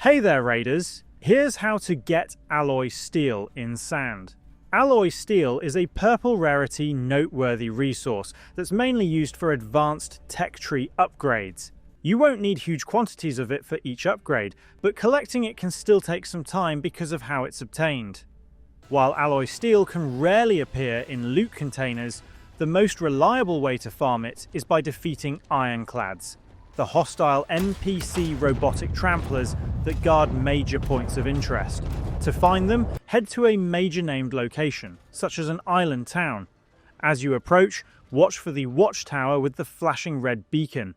Hey there, Raiders! Here's how to get alloy steel in Sand. Alloy steel is a purple rarity noteworthy resource that's mainly used for advanced tech tree upgrades. You won't need huge quantities of it for each upgrade, but collecting it can still take some time because of how it's obtained. While alloy steel can rarely appear in loot containers, the most reliable way to farm it is by defeating ironclads, the hostile NPC robotic tramplers that guard major points of interest. To find them, head to a major named location, such as an island town. As you approach, watch for the watchtower with the flashing red beacon.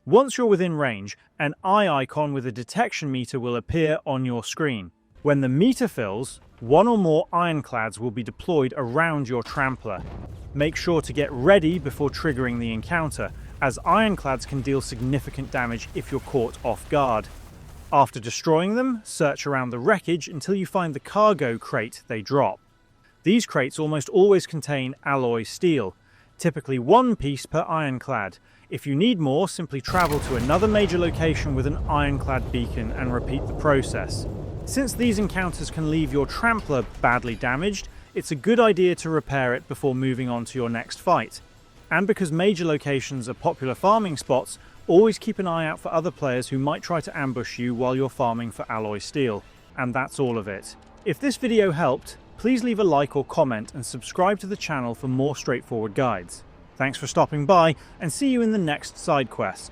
Once you're within range, an eye icon with a detection meter will appear on your screen. When the meter fills, one or more ironclads will be deployed around your trampler. Make sure to get ready before triggering the encounter, as ironclads can deal significant damage if you're caught off guard. After destroying them, search around the wreckage until you find the cargo crate they drop. These crates almost always contain alloy steel, typically one piece per ironclad. If you need more, simply travel to another major location with an ironclad beacon and repeat the process. Since these encounters can leave your trampler badly damaged, it's a good idea to repair it before moving on to your next fight. And because major locations are popular farming spots, always keep an eye out for other players who might try to ambush you while you're farming for alloy steel. And that's all of it. If this video helped, please leave a like or comment and subscribe to the channel for more straightforward guides. Thanks for stopping by, and see you in the next side quest.